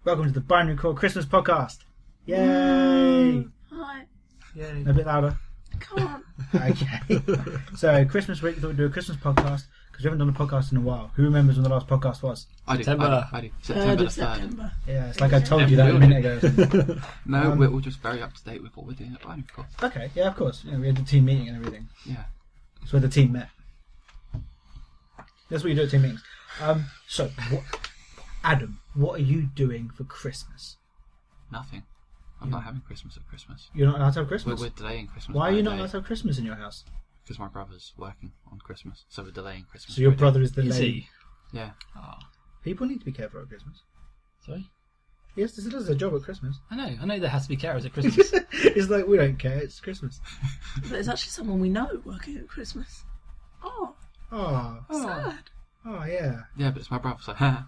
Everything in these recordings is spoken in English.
Welcome to the Binarycore Christmas Podcast. Yay! Hi. Yay. A bit louder. Can't. Okay. So, Christmas week, we thought we'd do a Christmas podcast because we haven't done a podcast in a while. Who remembers when the last podcast was? I do. September. I do. September the 3rd. September. Yeah, it's like I told you that a minute ago. No, we're all just very up to date with what we're doing at Binarycore. Okay, yeah, of course. You know, we had the team meeting and everything. Yeah. That's where the team met. That's what you do at team meetings. Adam, what are you doing for Christmas? Nothing. I'm not having Christmas at Christmas. You're not allowed to have Christmas? We're delaying Christmas. Why are you not allowed to have Christmas in your house? Because my brother's working on Christmas, so we're delaying Christmas. So your brother is delaying? Is he? Yeah. Oh. People need to be careful at Christmas. Sorry? Yes, this is a job at Christmas. I know there has to be carers at Christmas. It's like, we don't care, it's Christmas. But there's actually someone we know working at Christmas. Oh, sad. Oh, yeah. Yeah, but it's my brother, so haha.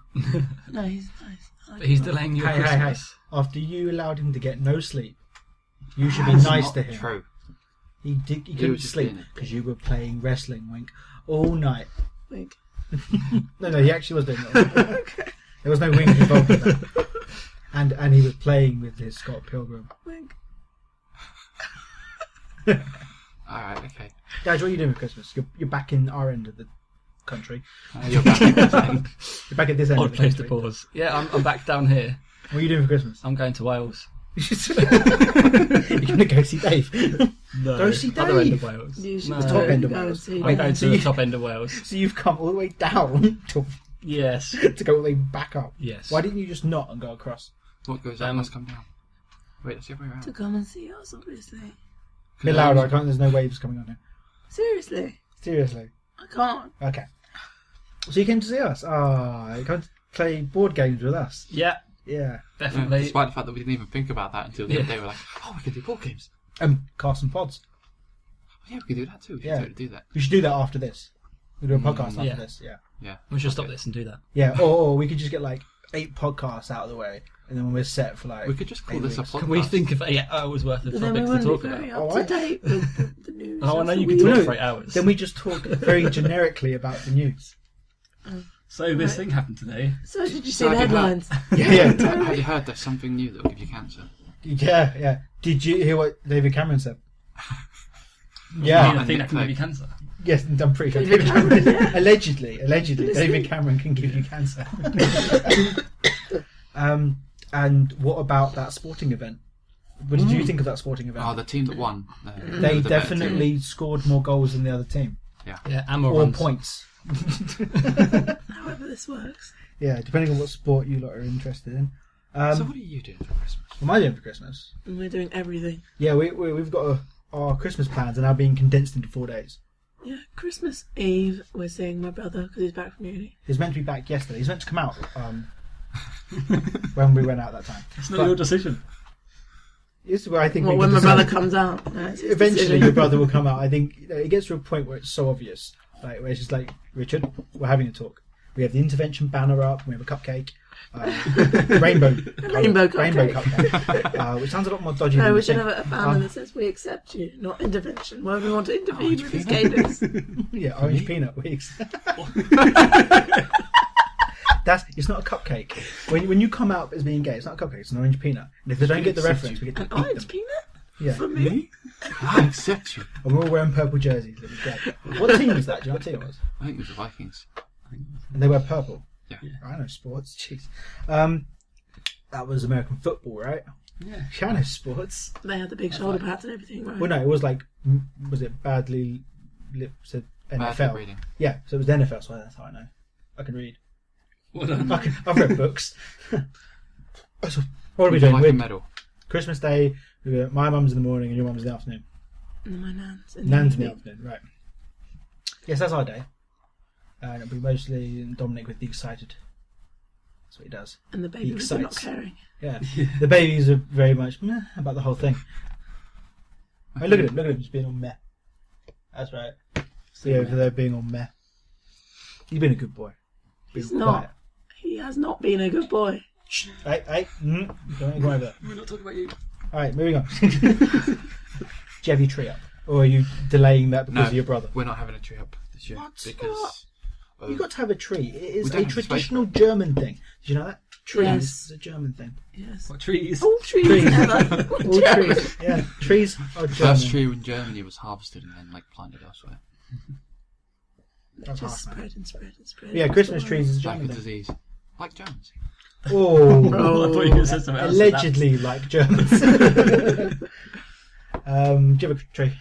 No, he's nice. But he's delaying your Hey. Christmas. After you allowed him to get no sleep, you should be That's nice not to him. True. He couldn't just sleep being a because you were playing wrestling, wink, all night. Wink. No, he actually was doing it. Okay. There was no wink involved with that. And he was playing with his Scott Pilgrim. Wink. Alright, okay. Dadge, what are you doing for Christmas? You're back in our end of the country. You're back in this end. You're back at this end Odd of the place country. to pause. Yeah, I'm back down here. What are you doing for Christmas? I'm going to Wales. You're going to go see Dave. No. Go see Other end of Dave. Wales. You should No. The top end of go and Wales. see I'm going Dave. to the top end of Wales. So you've come all the way down Yes. to go all the way back up. Yes. Why didn't you just not and go across? What goes up must come down. Wait, that's the other way around. To come and see us, obviously. A bit louder, I can't. There's no waves coming on here. Seriously. Seriously. I can't. Okay. So you came to see us. You came to play board games with us. Yeah, Yeah. Yeah, definitely. despite the fact that we didn't even think about that until the other day, we're like, oh, we can do board games. Cast and pods. Yeah, we can do that too. We should Yeah. totally do that. We should do that after this. We'll do a podcast after yeah. this. Yeah. Yeah. We should stop this and do that. Yeah. Or we could just get like 8 podcasts out of the way, and then when we're set for like. We could just call 8 this a weeks. podcast. Can we think of 8 hours worth of But then we topics to wouldn't talk be very about? up Alright. to date with the news. Oh, I know of you the can week. talk for 8 hours. Then we just talk very generically about the news. So this Right. thing happened today. So did you see So the I can headlines? Yeah. Have you heard there's something new that will give you cancer? Yeah. Did you hear what David Cameron said? Yeah, Yeah. I think that can give you cancer. Yes, I'm pretty sure. David Cameron, yeah. Allegedly, Listen. David Cameron can give you cancer. And what about that sporting event? What did you think of that sporting event? Oh, the team that won. They the better definitely scored more goals than the other team. Yeah, and more Or runs. points. However this works. Yeah, depending on what sport you lot are interested in. So what are you doing for Christmas? What am I doing for Christmas? And we're doing everything. Yeah, we've got our Christmas plans are now being condensed into 4 days. Yeah, Christmas Eve, we're seeing my brother because he's back from uni. He was meant to be back yesterday. He's meant to come out when we went out that time. It's not But your decision. This is where I think Well, we when can my decide- brother comes out. No, it's his Eventually, decision. your brother will come out. I think it gets to a point where it's so obvious, like where it's just like, Richard, we're having a talk. We have the intervention banner up. We have a cupcake, rainbow cupcake, which sounds a lot more dodgy. No, than we you should think. have a banner that says "We accept you," not intervention. Where we want to intervene with these gamers. Yeah, orange peanut wigs. It's not a cupcake. When you come out as being gay, it's not a cupcake. It's an orange peanut. And if they don't get the reference, we get to An eat orange them. peanut Yeah, for me. I accept you. and we're all wearing purple jerseys. It was great. What team was that? Do you know what team it was? I think it was the Vikings. And they wear purple. Yeah. I know sports. Jeez. That was American football, right? Yeah. I know sports. They had the big shoulder pads and everything, right? Well, no, it was like, was it badly said Bad NFL? reading. Yeah, so it was the NFL, so that's how I know. I can read. Well done. I've read books. So, what are we Would you doing? like a We're medal? Christmas Day, my mum's in the morning and your mum's in the afternoon. And my nan's in Nan's in the evening. afternoon, right. Yes, that's our day. And it'll be mostly Dominic with the excited. That's what he does. And the baby was not excites. caring. Yeah. The babies are very much meh about the whole thing. Oh, look at him, just being all meh. That's right. See over there being all meh. You've been a good boy. Being He's not. He has not been a good boy. Shh. Hey, don't go over there. We're not talking about you. Alright, moving on. Do you have your tree up? Or are you delaying that because No, of your brother? we're not having a tree up this year What? because You've got to have a tree. It is We don't a have space traditional German thing. Did you know that? Trees Yes. is a German thing. Yes. What, trees? All trees. Trees. Ever. All trees. Yeah, trees are German. First tree in Germany was harvested and then planted elsewhere. That's Just harsh, man. spread and spread and spread. Yeah, Christmas trees is a Like German a thing. disease. Like Germans. Oh, I thought you were saying something else. allegedly like Germans. Do you have a tree?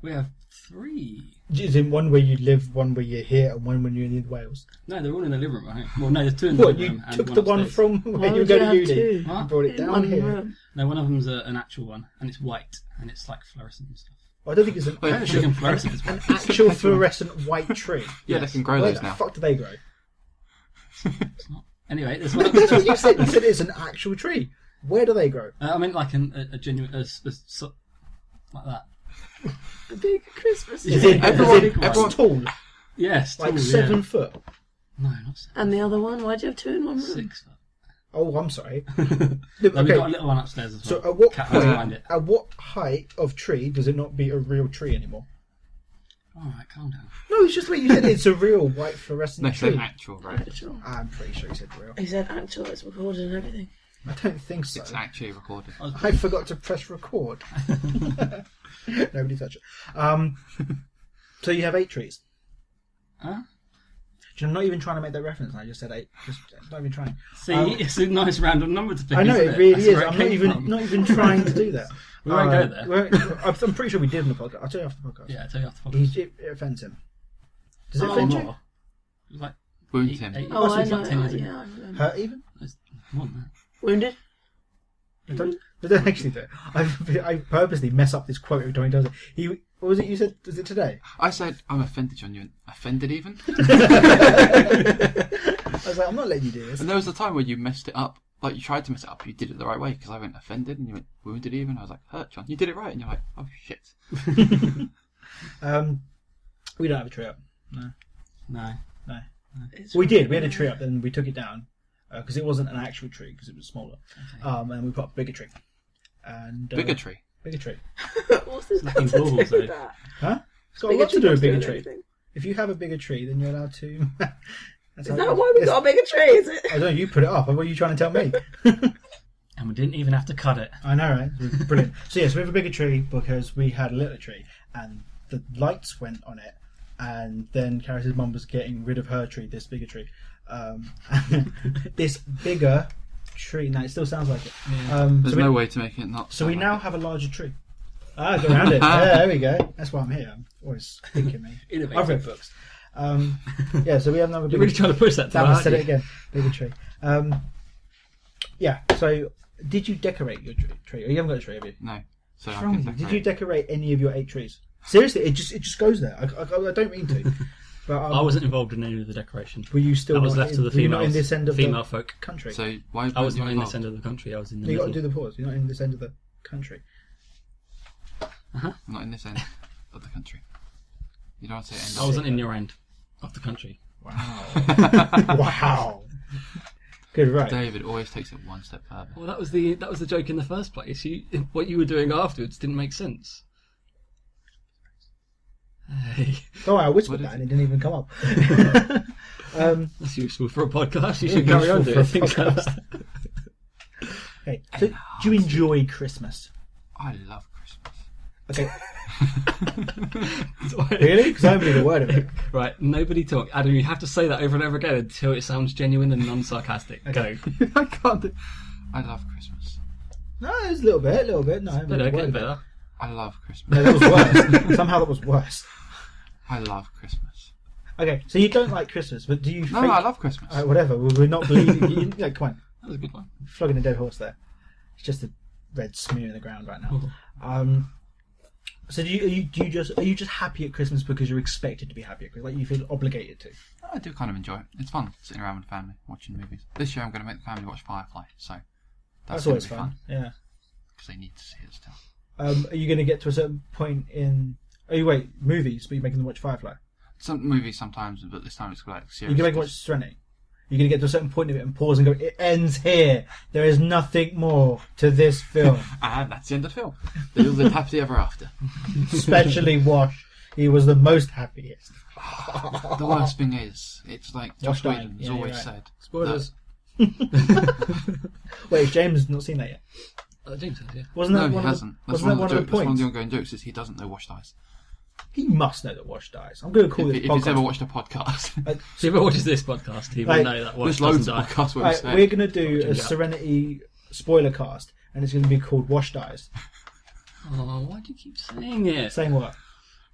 We have 3. Is it one where you live, one where you're here, and one when you're in Wales? No, they're all in the living room, right? Well, no, there's 2 in the What, living you room. and took the one upstairs. from Why where you would go you to have uni? two? You What? brought it In down one here. room. No, one of them's an actual one, and it's white, and it's like fluorescent and stuff. I don't think it's an Wait, actual, Chicken fluorescent is an white. actual fluorescent white tree. Yeah, they can grow Where those the now. fuck do they grow? It's not. Anyway, there's one. That's what you said. You said it's an actual tree. Where do they grow? I meant like a genuine, like that. A big Christmas Is tree. it- Everyone- It's everyone- tall, Yes, like tall, 7 yeah. foot. No, not 7. And the other one? Why'd you have 2 in one room? 6 foot. Oh, I'm sorry. No, Look, we've got a okay. little one upstairs as So well. at what Cat hides behind point? it. At what height of tree does it not be a real tree anymore? Alright, calm down. No, it's just the way you said it. It's a real white fluorescent No, tree. it's actual, right? Actual. I'm pretty sure he said real. He said actual, it's recorded and everything. I don't think so. It's actually recorded. I forgot to press record. Nobody touch it. So you have 8 trees. Huh? I'm not even trying to make that reference. I just said 8. Just not even trying. See, it's a nice random number to pick. I know isn't it really That's is. where it I'm not came from. even trying to do that. We won't go there. I'm pretty sure we did in the podcast. I'll tell you after the podcast. Yeah, I'll tell you after the podcast. It offends him. Does it Oh, offend More. you? It was like Wound 8, him. Oh, I must be know. like 10 years ago. Yeah, I remember. Hurt even? It's more than that. Wounded? Don't actually do it. I purposely mess up this quote every time he does it. What was it you said? Was it today? I said, I'm offended, John. You went, offended even? I was like, I'm not letting you do this. And there was a time where you messed it up. Like, you tried to mess it up. You did it the right way because I went offended and you went wounded even. I was like, hurt, John. You did it right. And you're like, oh, shit. We don't have a tree up. No. It's We did. We had a tree up, then we took it down because it wasn't an actual tree because it was smaller. Okay. And we put up a bigger tree. And Bigotry. Bigger tree. What's this Lacking got to do balls, with though. that? Huh? It's got a Bigger lot to do with tree bigger doesn't do tree. anything. If you have a bigger tree, then you're allowed to. Is that why we got a bigger tree, is it? I don't know. You put it up. What are you trying to tell me? And we didn't even have to cut it. I know, right? It was brilliant. So yes, we have a bigger tree because we had a little tree, and the lights went on it, and then Karis's mum was getting rid of her tree, this bigger tree. This bigger tree. No, it still sounds like it. There's no way to make it not. So we sound now like have a larger tree. Go around it. Yeah, there we go. That's why I'm here. I'm always thinking, mate. Innovative. I've read books. Yeah, so we have another You're bigger really trying to push that to That the was heart, said it you? again. Bigger tree. Yeah. So, did you decorate your tree? Or you haven't got a tree, have you? No. So What's I wrong can with you? Did you decorate. decorate any of your 8 trees? Seriously, it just goes there. I don't mean to. But I wasn't involved in any of the decoration. Were you still? That was not left to the were you not females. in this end of female the folk. country. So why I was weren't not you in this involved? end of the country. I was in the You got to middle. do the pause. You're not in this end of the country. I'm not in this end of the country. You don't want to say end I of wasn't in your end of the country. Wow. Wow. Good, right. David always takes it one step further. Well, that was the joke in the first place. What you were doing afterwards didn't make sense. Hey, Oh, I whispered What that is and it didn't even come up. that's useful for a podcast. You Yeah, should carry on useful doing for a things like podcast. that. Okay. So, do you enjoy Christmas? I love Christmas. Okay. That's why- Really? Because I haven't believe a word of it. Right, nobody talk. Adam, you have to say that over and over again until it sounds genuine and non-sarcastic. Okay. Go. I can't do. I love Christmas. No, it's a little bit. No, I haven't Better, believed a word getting of it. better. I love Christmas. No, that was worse. Somehow that was worse. I love Christmas. Okay, so you don't like Christmas, but do you? No, I love Christmas. Whatever. We're not believing. Yeah, come on, That was a good one. flogging a dead horse there. It's just a red smear in the ground right now. So are you just happy at Christmas because you're expected to be happy at Christmas? Like you feel obligated to? I do kind of enjoy it. It's fun sitting around with the family watching movies. This year I'm going to make the family watch Firefly, so That's gonna always be fun. Yeah. because they need to see it still. Are you going to get to a certain point in? Oh, you wait, movies, but you're making them watch Firefly. Some movies sometimes, but this time it's like You serious. can make them watch Serenity. You're going to get to a certain point of it and pause and go, it ends here. There is nothing more to this film. And that's the end of the film. They live happily ever after. Especially Wash. He was the most happiest. The worst thing is, it's like Josh Wash Whedon died. has Yeah, always you're right. said. Spoilers. Wait, James not seen that yet? James has, yeah. Wasn't that No, one he of hasn't. the, That's wasn't one that of one the of the one of the points? ongoing jokes is he doesn't know Washed Ice. He must know that Washed Dies. I'm going to call this If podcast. he's ever watched a podcast, If he ever watches this podcast, he will Like, know that Wash there's loads doesn't of die. podcasts where we Right, say we're going to do Fucking a gap. Serenity spoiler cast, and it's going to be called Washed Dies. Oh, why do you keep saying it? Saying what?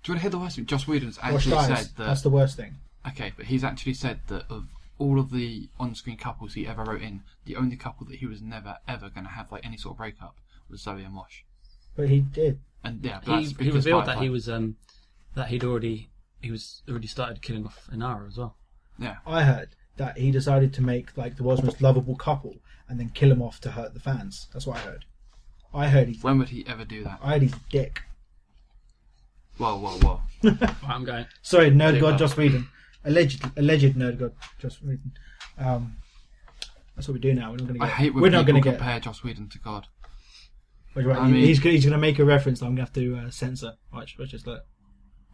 Do you want to hear the worst thing? Joss Whedon's Washed actually Dies. said that. That's the worst thing. Okay, but he's actually said that of all of the on-screen couples he ever wrote in, the only couple that he was never ever going to have like any sort of breakup was Zoe and Wash. But he did. And yeah, but that's He because revealed Firefly- that he was that he was already started killing off Inara as well. Yeah, I heard that he decided to make like the world's most lovable couple and then kill him off to hurt the fans. That's what I heard. when would he ever do that? I heard he's a dick. Whoa. Right, I'm going. Sorry, nerd Dick god up. Joss Whedon. Alleged nerd god Joss Whedon. That's what we do now. We're not going to I get. hate when We're not people going to get. compare Joss Whedon to God. Wait, right, I mean- he's going to make a reference that I'm going to have to censor. Watch just look.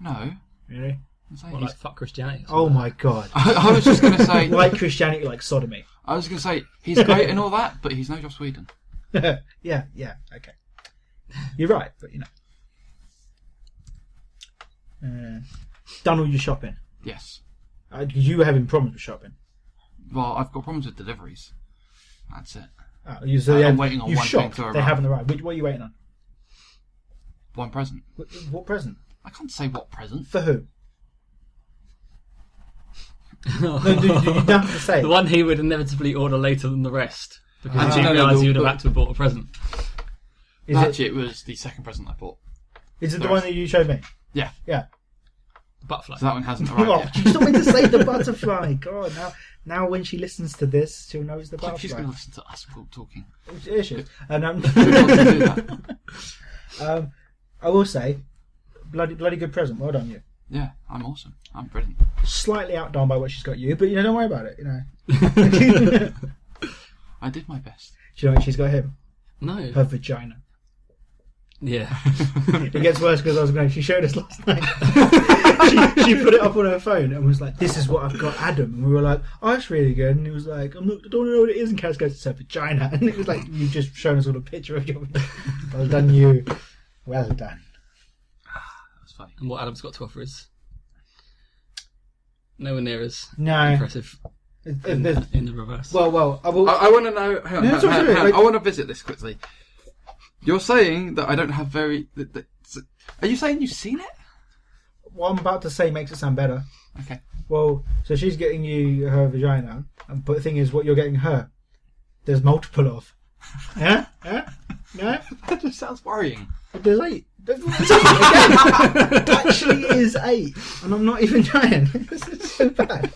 No, Really? I'm saying What, he's- like fuck Christianity? Oh my god. I was just going to say. Like Christianity, like sodomy. I was going to say he's great and all that, but he's no Joss Whedon. yeah, okay. You're right, but you know. Done all your shopping. Yes. You were having problems with shopping. Well, I've got problems with deliveries. That's it. Oh, I'm waiting on you one thing shopped. to They arrive. haven't arrived. What are you waiting on? One present. What present? I can't say what present. For who? No, you don't have to say. The one he would inevitably order later than the rest because Actually, he no, realised the- he would have the- had to have bought a present. Is Actually, it was the second present I bought. it the the one rest. that you showed me? Yeah. Yeah. The butterfly. So that one hasn't arrived Oh, yet. you still meant to say the butterfly. God, now when she listens to this, she'll know it's the Like, she's butterfly. going to listen to us talking. Yeah, she is. And Who wants to do that? I will say, bloody good present. Well done, you. Yeah, I'm awesome. I'm brilliant. Slightly outdone by what she's got you, but you know, don't worry about it. You know. I did my best. Do you know what she's got him? No. Her vagina. Yeah. It gets worse because I was going. She showed us last night. she put it up on her phone and was like, "This is what I've got, Adam." And we were like, "Oh, that's really good." And he was like, I don't know what it is. And Kaz goes, "It's her vagina." And it was like, "You've just shown us all a picture of your." Well done, you. Well done. That's funny. And what Adam's got to offer is nowhere near as No. impressive in There's- the reverse. Well, I will. I want to know. Hang on, No, it's okay, like- I want to visit this quickly. You're saying that I don't have very. Are you saying you've seen it? What I'm about to say makes it sound better. Okay. Well, so she's getting you her vagina, but the thing is, what you're getting her, there's multiple of. Yeah? No? That just sounds worrying. There's 8. There's 8 again. Actually is 8, and I'm not even trying. This is so bad.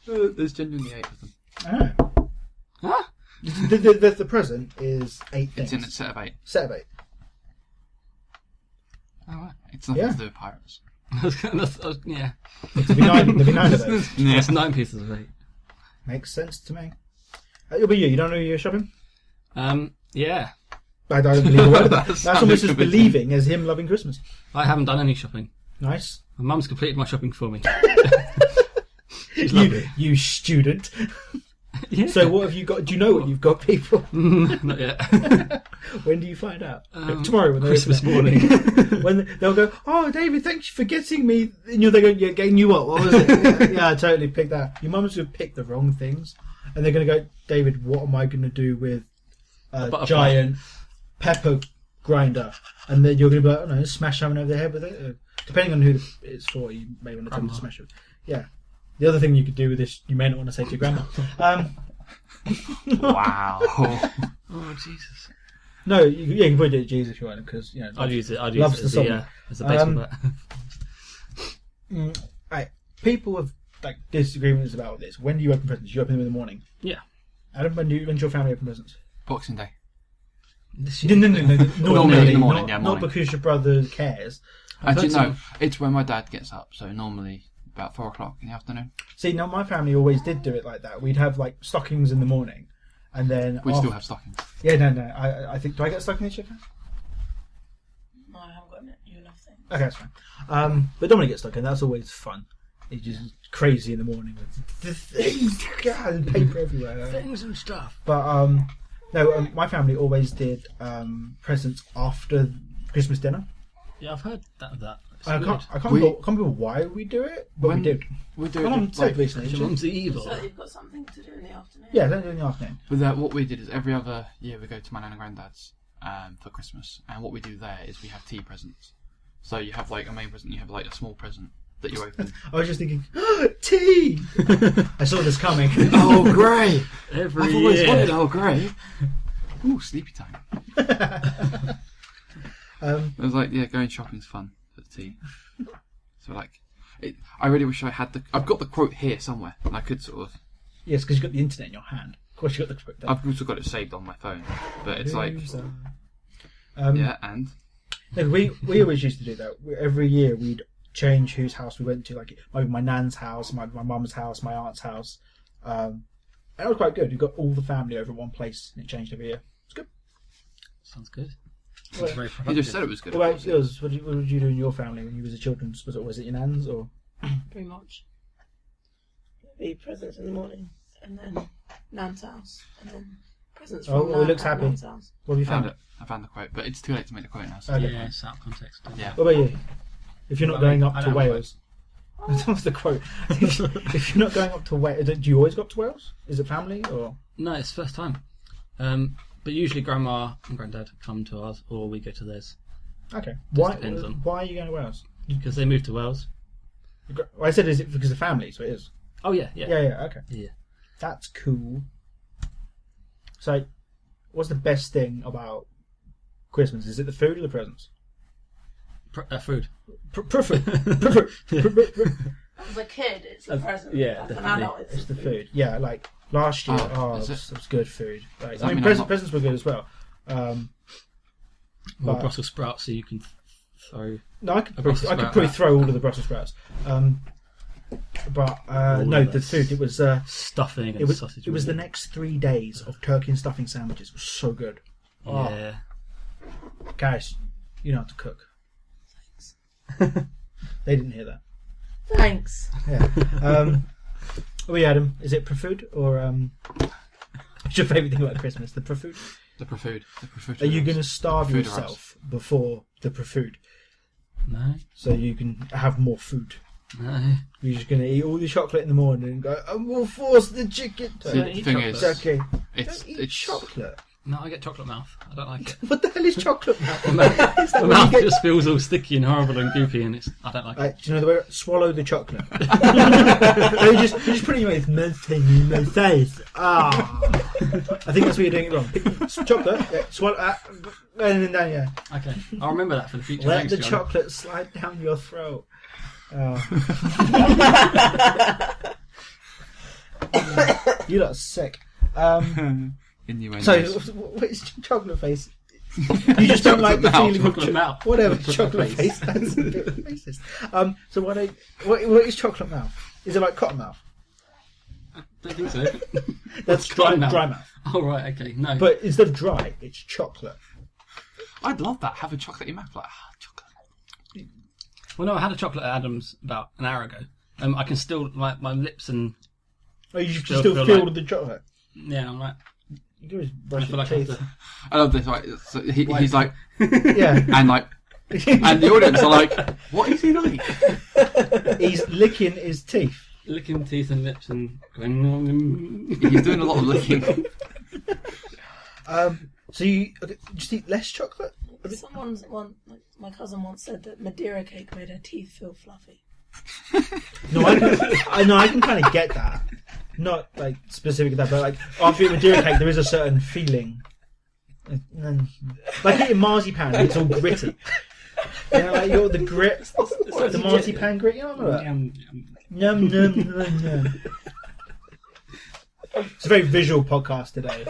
There's genuinely 8 of them. Oh. Huh? The present is 8 things. It's in a set of 8. Set of 8. Oh, right. It's nothing Yeah. to do with pirates. Yeah. There'll be 9 of those. Yeah. That's 9 pieces of 8. Makes sense to me. It'll be you. You don't know you're shopping? Yeah. I don't believe a word of that. That That's sounded almost as convincing. believing as him loving Christmas. I haven't done any shopping. Nice. My mum's completed my shopping for me. She's lovely. You student. Yeah. So what have you got? Do you know what you've got, people? Not yet. When do you find out? Tomorrow when they Christmas open morning. it. When they'll go, "Oh, David, thanks for getting me." And they're going, "Yeah, getting you what? What was it?" Yeah, I totally picked that. Your mum's gonna pick the wrong things, and they're gonna go, "David, what am I gonna do with a butterfly. giant pepper grinder?" And then you're gonna be like, "Oh no, smash something over the head with it." Depending on who it's for, you may want to tell them to smash it. Yeah. The other thing you could do with this, you may not want to say to your grandma. Wow. Oh, Jesus. No, you can put it at Jesus if you want, because you know. I'd use it. I'd Loves use the it song. as a baseball bat. Right. People have like disagreements about this. When do you open presents? You open them in the morning. Yeah. Adam, when's your family open presents? Boxing Day. No. Normally in the morning, Not morning. because your brother cares. Actually, heard no. It's when my dad gets up, so normally about 4 o'clock in the afternoon. See, no, my family always did do it like that. We'd have like stockings in the morning, and then We still have stockings. Yeah, no. I think, do I get a stocking this year? No, I haven't got it. You enough thing. Okay, that's fine. But Dominic gets stocking. That's always fun. He's just crazy in the morning with the things, God, paper everywhere. Things and stuff. But no, my family always did presents after Christmas dinner. Yeah, I've heard that. I can't remember why we do it, but we did. We do My mum it. said recently. Your mum's evil. So you've got something to do in the afternoon. Yeah, don't do it in the afternoon. But what we did is every other year we go to my nan and granddad's for Christmas, and what we do there is we have tea presents. So you have like a main present, you have like a small present that you open. I was just thinking, tea! I saw this coming. Oh, great! Every I've always year. wanted Earl Grey. Ooh, sleepy time. It was like, going shopping's fun for the tea. So I really wish I had I've got the quote here somewhere, and I could sort of. Yes, because you've got the internet in your hand. Of course, you got the quote there. I've also got it saved on my phone, but it's like. And. No, we always used to do that. Every year we'd change whose house we went to, like my nan's house, my mum's house, my aunt's house. And it was quite good. You got all the family over in one place, and it changed every year. It's good. Sounds good. Well, Sounds very You productive. just said it was good. What about yours? What did you do in your family when you was a children? Was it your nan's or? Pretty much. Be presents in the morning, and then Nan's house, and then presents from Oh, it looks happy. Nan's house. What have you found? I found the quote, but it's too late to make the quote now. So. Okay. Yeah, it's out of context. Yeah. What about you? If you're not Well, going I up to don't Wales, that was the quote. If you're not going up to Wales, do you always go up to Wales? Is it family or? No, it's the first time. But usually Grandma and Granddad come to ours, or we go to theirs. Okay. depends on- Why are you going to Wales? Because they moved to Wales. Well, I said, is it because of family? So it is. Oh, yeah. Yeah. Okay. Yeah. That's cool. So, what's the best thing about Christmas? Is it the food or the presents? Food. Prefer. As a kid, it's a present. yeah, As an definitely. adult, It's the food. Yeah, like last year, Is it was good food. Like, that I mean, mean I'm not- presents were good as well. Or But- Brussels sprouts, so you can throw. No, I could A Brussels probably sprout. throw all of the Brussels sprouts. But All no, of the us. food. It was Stuffing and it was sausage. it was the next 3 days of turkey and stuffing sandwiches. It was so good. Oh, Yeah. guys, you know how to cook. They didn't hear that. Thanks. Yeah. Oh, yeah, Adam. Is it prefood or what's your favourite thing about Christmas? The prefood? The prefood. Are you going to starve Prefood yourself before the prefood No. so you can have more food? No. You're just going to eat all the chocolate in the morning and go, I will force the chicken. See, Don't the eat thing chocolate. is, Okay. it's Don't eat it's chocolate. No, I get chocolate mouth. I don't like it. What the hell is chocolate mouth? My when mouth you get- just feels all sticky and horrible and goopy, and I don't like it. Do you know the way? Swallow the chocolate. you just put it in your mouth. Melting in my face. Ah. I think that's where you're doing it wrong. Chocolate. Yeah, swallow. And then down. Yeah. Okay, I'll remember that for the future. Let Thanks, the John. chocolate slide down your throat. Oh. You lot are sick. innuendos. So, what is chocolate face? You just don't like the Chocolate feeling of chocolate mouth. whatever Chocolate chocolate face. face. That's a bit racist. So what is chocolate mouth? Is it like cotton mouth? I don't think so. That's dry mouth? Dry mouth. Oh, right, okay, no. But instead of dry, it's chocolate. I'd love that. Have a chocolate in your mouth, like chocolate. Well, no, I had a chocolate at Adam's about an hour ago. I can still, my lips and, Oh, you Still still feel feel like- the chocolate. yeah, I'm like, You can just I brush feel your like I have teeth. to... I love this. Right, so he's like, Yeah. and like, and the audience are like, what is he like? He's licking his teeth. Licking teeth and lips and going... He's doing a lot of licking. So you just eat less chocolate? My cousin once said that Madeira cake made her teeth feel fluffy. No, I can kind of get that. Not like specific to that, but like after eating Madeira cake, there is a certain feeling. Like eating marzipan, it's all gritty. You know, like you're the grit, the marzipan grit. You know what I mean? Yum yum yum yum. It's a very visual podcast today.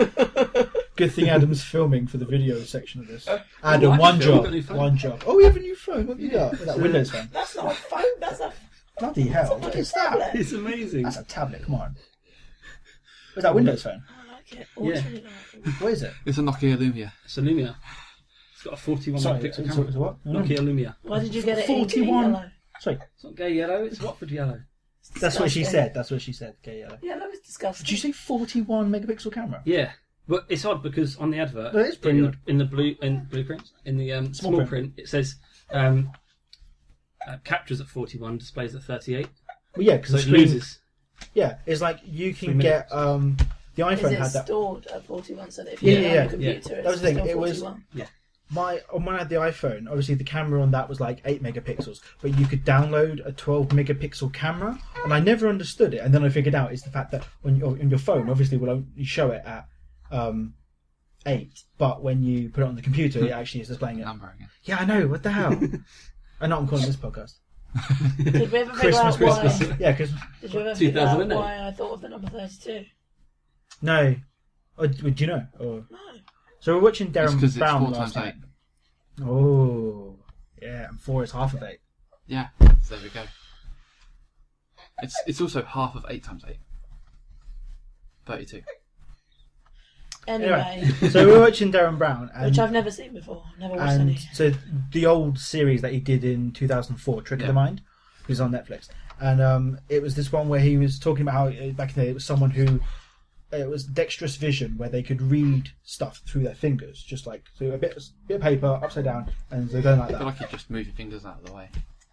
Good thing Adam's filming for the video section of this. Adam, I one can film, job. got a new phone. One job. Oh, we have a new phone. What have you got? That Windows phone. That's not a phone. That's a Bloody hell! What is that? tablet. It's amazing. That's a tablet. Come on. Is that Windows phone? I like it. Oh, Yeah. it's really nice. What is it? It's a Nokia Lumia. It's a Lumia. It's got a 41 Sorry, megapixel it's camera. what? Nokia Lumia. Why did you get it 41. in yellow? Sorry. It's not gay yellow, it's Watford yellow. That's what she disgusting. said. That's what she said. Okay, yeah. Yeah, that was disgusting. Did you say 41 megapixel camera? Yeah, but it's odd because on the advert, No, it is pretty odd. in the blueprint, in the small print, it says captures at 41, displays at 38. Well, yeah, because So the it screen loses. Yeah, it's like you 3 can get the Is iPhone it had that. stored at 41 so that if you Yeah, get it yeah, on your computer, That was it's the thing. still It was 41? when I had the iPhone. Obviously, the camera on that was like 8 megapixels, but you could download a 12 megapixel camera, and I never understood it. And then I figured out it's the fact that on your phone, obviously, will only show it at 8, but when you put it on the computer, it actually is displaying it. Number again. Yeah, I know. What the hell? I know I'm calling this podcast. Did we ever figure out Christmas. why? Yeah, because Did you ever figure out 2008. why I thought of the number 32? no. Oh, do you know? Or... No. So we're watching It's Darren because it's Brown 4 last times night. 8. Oh, yeah, and 4 is half of 8. Yeah, so there we go. It's also half of 8 times 8. 32. Anyway, So we're watching Darren Brown, and, which I've never seen before. Never watched any. so the old series that he did in 2004, Trick of the Yeah. Mind, was on Netflix, and it was this one where he was talking about how back in the day it was someone who it was dexterous vision, where they could read stuff through their fingers, just like so a bit of paper upside down, and they're going like I feel that. like you just move your fingers out of the way.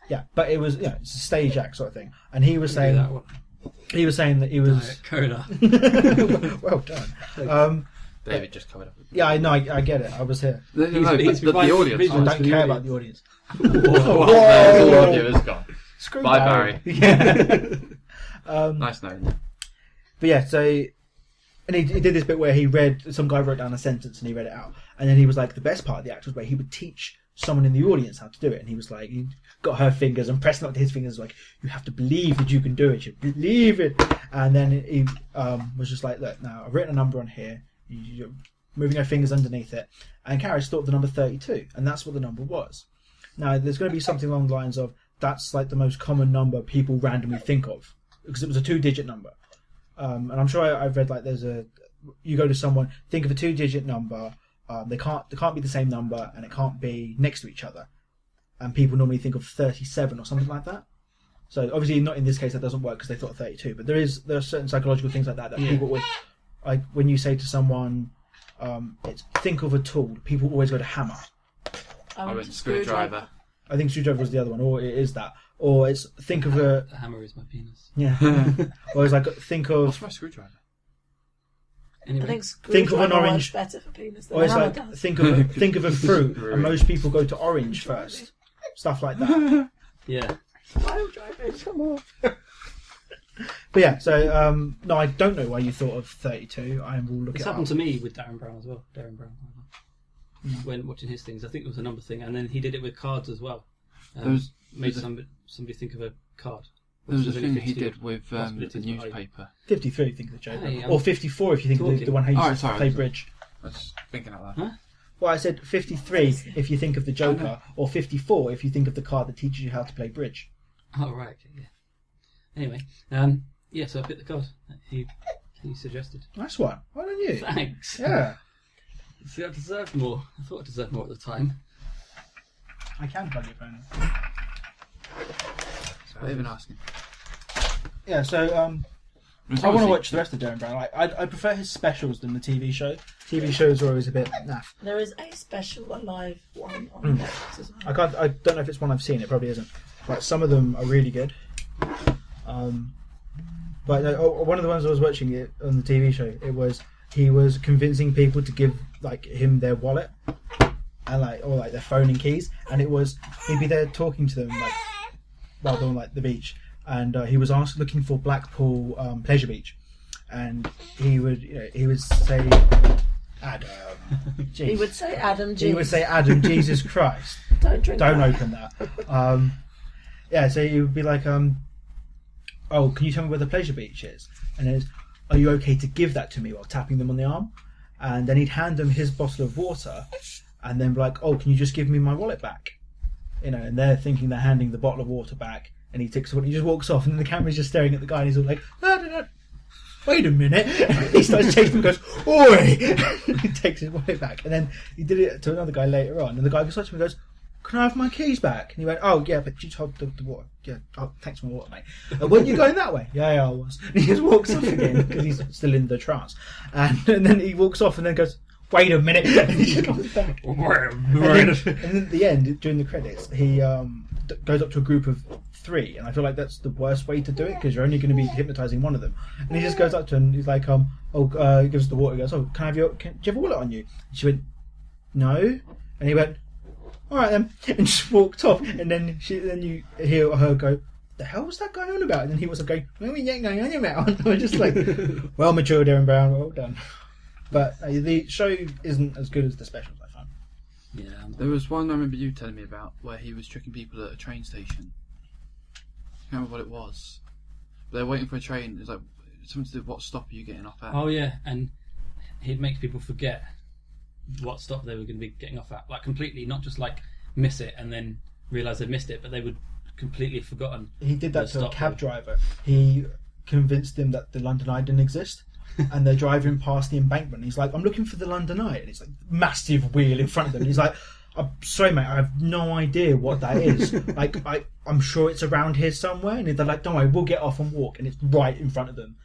Yeah, but it was it's a stage act sort of thing, and he was Do saying that one. that he was Coda. well done. David just covered up. Yeah, I know, I get it. I was here. No, he's but the providing audience. visual. I Nice don't for care the about the audience. Whoa. The audio is gone. Screw Bye, Barry. Barry. Yeah. Nice knowing you. But yeah, so and he did this bit where he read some guy wrote down a sentence and he read it out, and then he was like, the best part of the act was where he would teach someone in the audience how to do it, and he was like, he got her fingers and pressing up to his fingers like, you have to believe that you can do it, you believe it, and then he was just like, look, now I've written a number on here, you're moving her fingers underneath it, and Karis thought of the number 32, and that's what the number was. Now there's going to be something along the lines of that's like the most common number people randomly think of, because it was a 2-digit number. And I'm sure I've read like you go to someone, think of a 2-digit number, they can't be the same number, and it can't be next to each other, and people normally think of 37 or something like that. So obviously not in this case that doesn't work because they thought of 32, but there are certain psychological things like that people would, like when you say to someone, think of a tool, people always go to hammer. I went screwdriver. I think screwdriver was the other one, or it is that, or it's think of a The hammer is my penis. yeah, or it's like think What's of. my screwdriver? Anyway, I think Think of an screwdriver orange- works better for penis than Or it's hammer like does. think of a fruit, and most people go to orange first. Stuff like that. yeah. Pile driving, come on. But yeah, so no, I don't know why you thought of 32. I will look It's it up. happened to me with Darren Brown as well. Darren Brown. When watching his things, I think it was a number thing, and then he did it with cards as well. Made somebody think of a card. There was a Which thing really he fits did with the possibilities, but newspaper. 53 if you think of the Joker, Hey, I'm or 54 if you think of talking. the one how you Alright, sorry, play I was- bridge. I was thinking out loud. Huh? Well, I said 53 if you think of the Joker, or 54 if you think of the card that teaches you how to play bridge. Oh right, okay, yeah. Anyway, yeah, so I picked the card that he suggested. Nice one. Why don't you? Thanks. Yeah, See, I deserved more. I thought I deserved more at the time. I can plug your phone. What even asking? Yeah, so I want to watch the rest of Darren Brown. I prefer his specials than the TV show. TV shows are always a bit naff. There is a special, a live one on Netflix as well. I don't know if it's one I've seen. It probably isn't. But some of them are really good. But one of the ones I was watching it on the TV show, he was convincing people to give like him their wallet and or their phone and keys, and he'd be there talking to them like while they're on like the beach, and he was looking for Blackpool Pleasure Beach, and he would say Adam. He would say Adam G. He would say Adam, Jesus Christ. Don't drink Don't that. open that. Yeah, so he would be like, oh, can you tell me where the Pleasure Beach is? And it's, are you okay to give that to me, while tapping them on the arm? And then he'd hand them his bottle of water, and then be like, oh, can you just give me my wallet back? And they're thinking they're handing the bottle of water back, and he takes it, he just walks off, and then the camera's just staring at the guy, and he's all like, no. Wait a minute. He starts chasing him and goes, oi! He takes his wallet back. And then he did it to another guy later on, and the guy goes up to him and goes, can I have my keys back? And he went, oh, yeah, but you told the water. Yeah, oh, thanks for my water, mate. Weren't you going that way? Yeah, I was. And he just walks off again because he's still in the trance. And then he walks off and then goes, wait a minute. And he just comes back. and then at the end, during the credits, he goes up to a group of 3. And I feel like that's the worst way to do it because you're only going to be hypnotising one of them. And he just goes up to her and he's like, he gives her the water. He goes, oh, can I have do you have a wallet on you? And she went, no. And he went, all right then, and just walked off. And then you hear her go, the hell was that going on about? And then he was like going, what are we getting going on about? And I was just like, well matured, Darren Brown, well done. But the show isn't as good as the specials, I found. Yeah. There was one I remember you telling me about where he was tricking people at a train station. I can't remember what it was. But they're waiting for a train. It was like something to do with what stop are you getting off at. Oh yeah, and he'd make people forget what stop they were going to be getting off at, like completely, not just like miss it and then realise they missed it, but they would completely forgotten. He did that to a cab driver. He convinced him that the London Eye didn't exist, and they're driving past the embankment. He's like, I'm looking for the London Eye, and it's like massive wheel in front of them. He's like, I'm sorry, mate, I have no idea what that is. Like, I'm sure it's around here somewhere. And they're like, don't worry, we'll get off and walk, and it's right in front of them.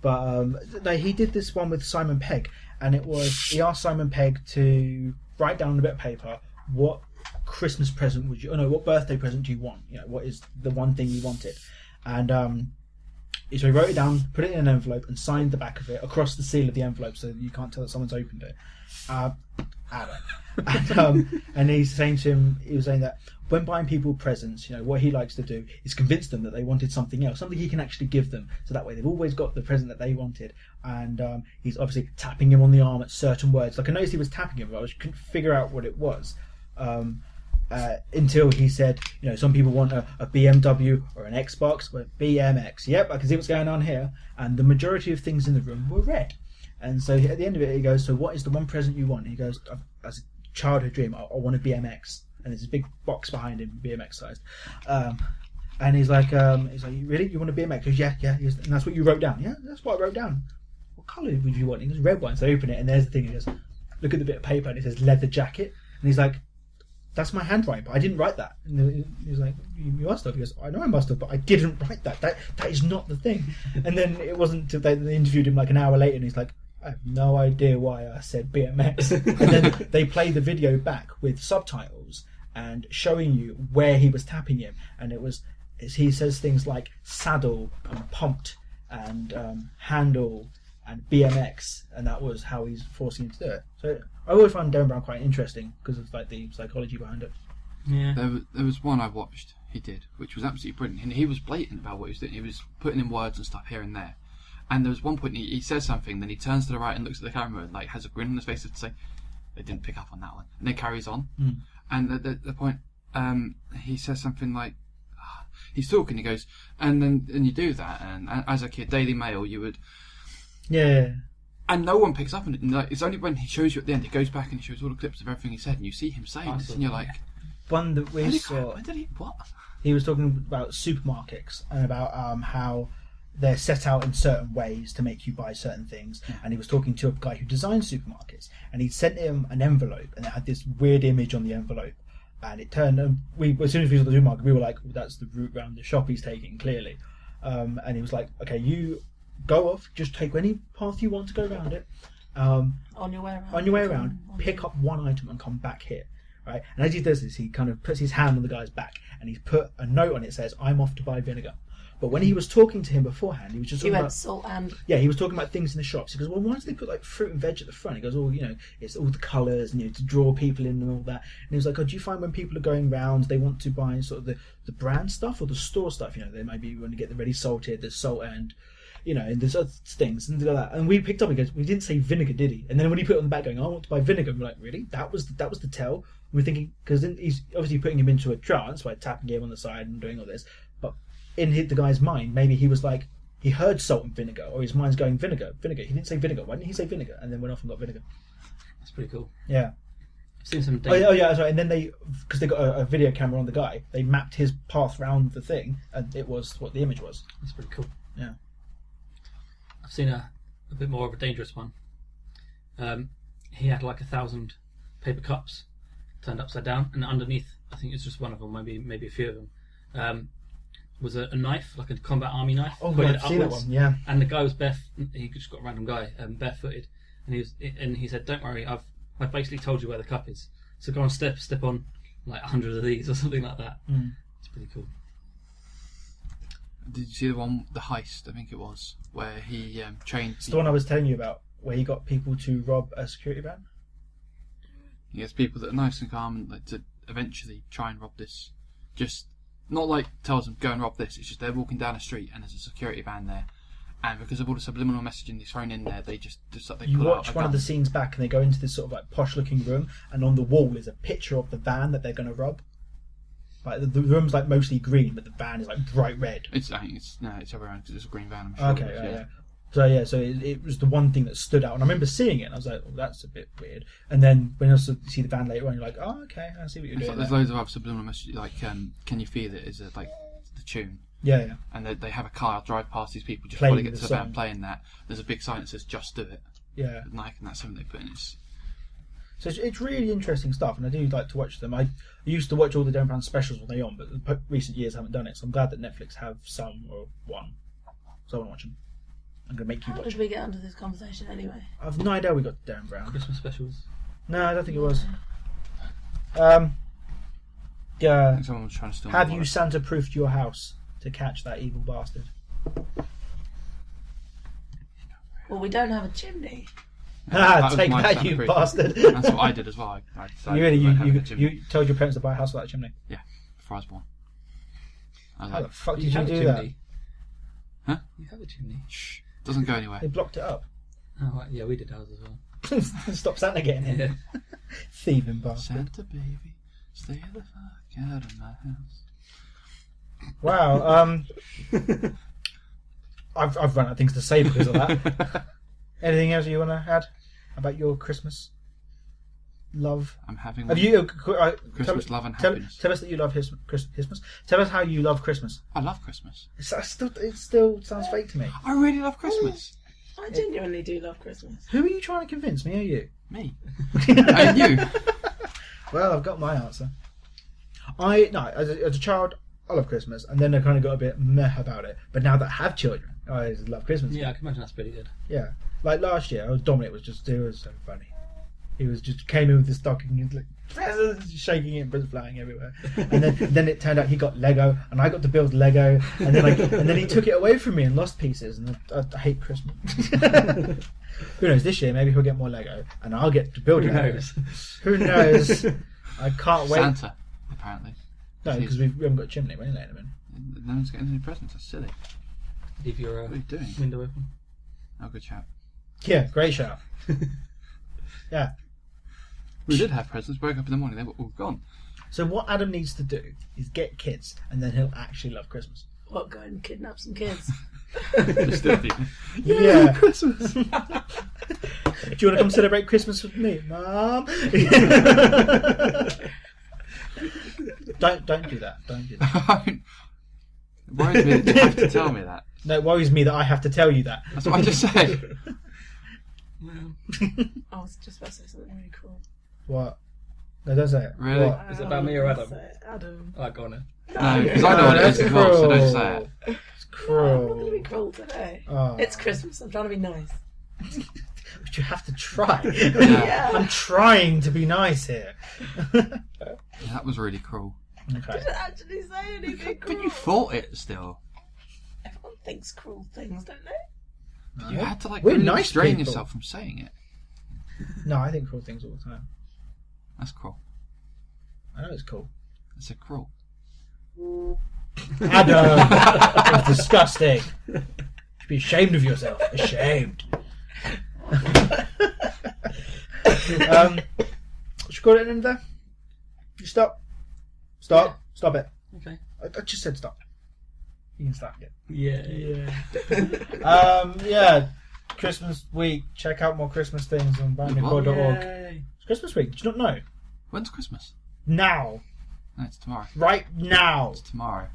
But he did this one with Simon Pegg, and it was, he asked Simon Pegg to write down on a bit of paper what Christmas present would you, what birthday present do you want? What is the one thing you wanted? And so he wrote it down, put it in an envelope, and signed the back of it across the seal of the envelope so that you can't tell that someone's opened it. And he's saying to him, he was saying that when buying people presents, what he likes to do is convince them that they wanted something else, something he can actually give them, so that way they've always got the present that they wanted. And he's obviously tapping him on the arm at certain words. Like, I noticed he was tapping him, but I couldn't figure out what it was. Until he said, some people want a BMW or an Xbox, or BMX. Yep, I can see what's going on here. And the majority of things in the room were red. And so at the end of it, he goes, so what is the one present you want? And he goes, as a childhood dream, I want a BMX. And there's a big box behind him, BMX sized. And he's like, really? You want a BMX? He goes, yeah. He goes, and that's what you wrote down? Yeah, that's what I wrote down. What colour would you want? He goes, red one. So I open it, and there's the thing. He goes, look at the bit of paper, and it says leather jacket. And he's like, that's my handwriting, but I didn't write that. And he was like, you must have. He goes, I know I must have, but I didn't write that. That is not the thing. And then it wasn't until they interviewed him like an hour later, and he's like, I have no idea why I said BMX. And then they play the video back with subtitles and showing you where he was tapping him. And he says things like saddle and pumped and handle and BMX, and that was how he's forcing him to do it. So I always found Darren Brown quite interesting because of like the psychology behind it. Yeah. There was one I watched he did, which was absolutely brilliant, and he was blatant about what he was doing. He was putting in words and stuff here and there. And there was one point he says something, then he turns to the right and looks at the camera and like has a grin on his face to say, they didn't pick up on that one, and then carries on. And at the point he says something like, he's talking, he goes, and you do that, and as a kid, Daily Mail, you would, and no one picks up on it. And like, it's only when he shows you at the end, he goes back and he shows all the clips of everything he said, and you see him saying this, and you're like, one that we saw. What? He was talking about supermarkets and about how they're set out in certain ways to make you buy certain things. And he was talking to a guy who designed supermarkets, and he sent him an envelope, and it had this weird image on the envelope. And it turned, and as soon as we saw the supermarket, we were like, well, that's the route round the shop he's taking, clearly. And he was like, okay, you go off, just take any path you want to go around it. On your way around. Pick up one item and come back here. Right? And as he does this, he kind of puts his hand on the guy's back, and he's put a note on it that says, I'm off to buy vinegar. But when he was talking to him beforehand, he was just talking about salt and... Yeah, he was talking about things in the shops. He goes, well, why do they put like fruit and veg at the front? He goes, oh, it's all the colours and to draw people in and all that. And he was like, oh, do you find when people are going round, they want to buy sort of the brand stuff or the store stuff? They maybe want to get the ready salted, the salt and and there's other things and like that. And we picked up. He goes, we didn't say vinegar, did he? And then when he put it on the back, going, I want to buy vinegar. We're like, really? That was the tell. And we're thinking, because then he's obviously putting him into a trance by tapping him on the side and doing all this. But in the guy's mind, maybe he was like, he heard salt and vinegar, or his mind's going vinegar. He didn't say vinegar. Why didn't he say vinegar? And then went off and got vinegar. That's pretty cool. Yeah. I've seen some. Oh yeah, that's right. And then because they got a video camera on the guy, they mapped his path round the thing, and it was what the image was. That's pretty cool. Yeah. I've seen a bit more of a dangerous one. He had like 1,000 paper cups, turned upside down, and underneath, I think it's just one of them, maybe a few of them, was a knife, like a combat army knife. Oh, pointed I've seen that upwards. one. Yeah. And the guy was he just got a random guy, barefooted, and he said, "Don't worry, I've basically told you where the cup is. So go and step on like 100 of these or something like that." It's pretty cool. Did you see the one, the heist? I think it was where he trained. It's the one I was telling you about, where he got people to rob a security van. He gets people that are nice and calm and like to eventually try and rob this. Just not like tells them go and rob this. It's just they're walking down a street and there's a security van there, and because of all the subliminal messaging he's thrown in there, they just like they You pull watch out a one of gun. the scenes back, and they go into this sort of like posh-looking room, and on the wall is a picture of the van that they're going to rob. Like the room's like mostly green, but the van is like bright red. I think it's everyone because it's a green van. I'm sure. Okay, yeah. So it was the one thing that stood out, and I remember seeing it, and I was like, "Oh, that's a bit weird." And then when you also see the van later on, you're like, "Oh, okay, I see what you're It's doing." like, there's loads of other subliminal messages like "Can you feel it?" is like the tune. Yeah. And they have a car drive past these people just Playing before they get the to the van song. playing that. There's a big sign that says "Just Do It" Yeah. with Nike, and that's something they put in. So it's really interesting stuff, and I do like to watch them. I used to watch all the Dan Brown specials when they're on, but the recent years I haven't done it, so I'm glad that Netflix have some or one. So I want to watch them. I'm going to make you How watch did we get onto this conversation anyway? I've no idea we got Dan Brown. Christmas specials. No, I don't think it was. I Yeah. think someone was trying to steal. Have my you wallet. Santa-proofed your house to catch that evil bastard? Well, we don't have a chimney. was Take my that, Santa you proof. bastard! That's what I did as well. I decided You to have a chimney you told your parents to buy a house without a chimney. before I was born. I was How like, the fuck You did you have a do that? chimney. Huh? You have a chimney. shh, doesn't go anywhere. They blocked it up. Oh, right. Yeah, we did ours as well. Stop Santa getting in. Yeah. Thieving bastard. Santa baby, stay the fuck out of my house. Wow. I've run out of things to say because of that. Anything else you want to add about your Christmas love? I'm having Have you Christmas love and tell happiness. us that you love Christmas. Tell us how you love Christmas. I love Christmas. It still sounds fake to me. I really love Christmas. I genuinely do love Christmas. Who are you trying to convince? Me or you? Me. And you. Well, I've got my answer. As a child, I love Christmas, and then I kind of got a bit meh about it. But now that I have children, I love Christmas. Yeah, I can imagine that's pretty good. Yeah. Like last year, Dominic was so funny. He was just came in with the stocking, and he was like presents, shaking it, presents flying everywhere. And then it turned out he got Lego, and I got to build Lego, and then he took it away from me and lost pieces, and I hate Christmas. Who knows? This year maybe he'll get more Lego, and I'll get to build Who Lego. knows? Who knows? I can't wait. Santa, apparently. No, because we haven't got a chimney. We're letting him in. No one's getting any presents. That's silly. Leave your What are you doing? window open. Oh, good shout. Yeah, great shout. Yeah. We did have presents. Woke up in the morning. They were all gone. So what Adam needs to do is get kids, and then he'll actually love Christmas. What, go and kidnap some kids? Just still people. Yeah. Christmas. Do you want to come celebrate Christmas with me, Mum? Don't do that. Don't do that. It worries me that you have to tell me that. No, it worries me that I have to tell you that. That's what I just said. I was just about to say something really cool. What? No, don't say it. Really? What? Is it about me or Adam? Adam. Oh, go on then. No, because I know what it is as well, so don't say it. It's No, I'm not going to be cruel. cruel today. Oh. It's Christmas. I'm trying to be nice. But you have to try. Yeah. I'm trying to be nice here. That was really cruel. I Okay. didn't actually say anything cruel. But you thought it still. Everyone thinks cruel things, don't they? But you had to like We're really nice restrain people. yourself from saying it. No, I think cruel things all the time. That's cruel. I know it's cool. I said cruel. Adam! That's disgusting. You should be ashamed of yourself. Ashamed. Should we call it an end there? You stop. Stop. Stop it. Okay. I just said stop. You can start again. Yeah. Yeah. Christmas week. Check out more Christmas things on Binarycore.org. Yay. It's Christmas week. Did you not know? When's Christmas? Now. No, it's tomorrow. Right now. It's tomorrow.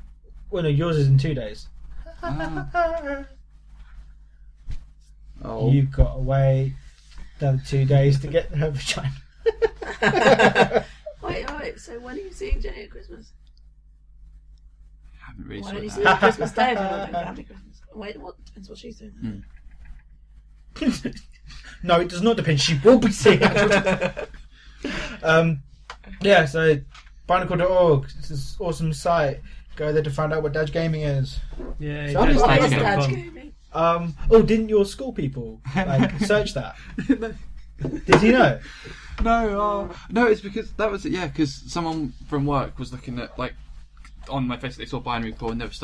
Well, no, yours is in 2 days. Oh. You've got to wait another 2 days to get her vagina. Wait, Wait, so when are you seeing Jenny at Christmas? I haven't really Why saw don't you that. see her at Christmas Day if you're not doing family Christmas? Wait, what? Depends what she's doing. No, it does not depend. She will be seeing it. Yeah, so Binarycore.org. It's this awesome site. Go there to find out what Dadge Gaming is. Yeah, So I'm just What like- is Dadge Dadge Gaming. Gaming? Oh, didn't your school people search that? Did you know? No, it's because that was it. Yeah, because someone from work was looking at on my Facebook, they saw Binarycore and there was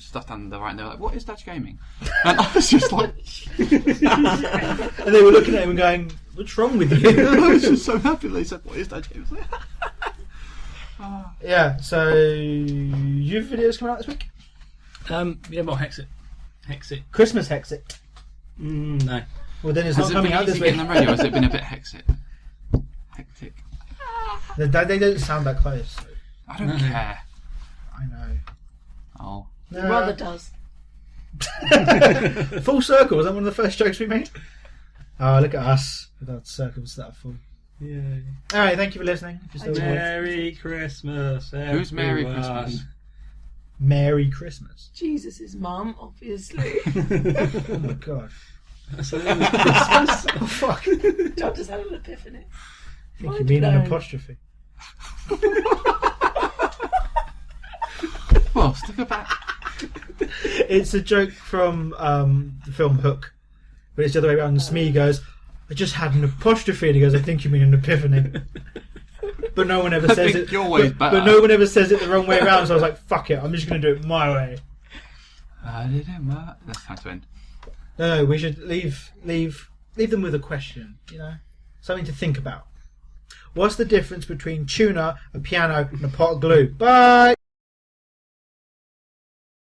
stuff down the right, and they were like, "What is Dadge Gaming?" And I was just like, And they were looking at him and going, "What's wrong with you?" I was just so happy they said, "What is Dadge Gaming?" Yeah. So, you have videos coming out this week? Yeah, well, Hexit. Christmas Hexit. No. Well, then it's Has not it coming been out this easy week. getting them ready, or has it been a bit hectic? They don't sound that close. I don't care. I know. Oh. Your brother does. Full circle. Was that one of the first jokes we made? Oh, look at us without circles that are full. Yeah. All right, thank you for listening. If you're still here. Merry Christmas. Who's Merry everyone. Christmas? Merry Christmas. Jesus' mum, obviously. Oh my god. That's the name of Christmas. Oh fuck. John just had an epiphany. I think you mean an apostrophe. Well, stick it back. It's a joke from the film Hook, but it's the other way around. And Smee goes, "I just had an apostrophe," and he goes, "I think you mean an epiphany." But no one ever I says think it. your way's but better. no one ever says it the wrong way around. So I was like, "Fuck it, I'm just going to do it my way." That's time to end. No, we should leave them with a question. Something to think about. What's the difference between tuna, a piano, and a pot of glue? Bye.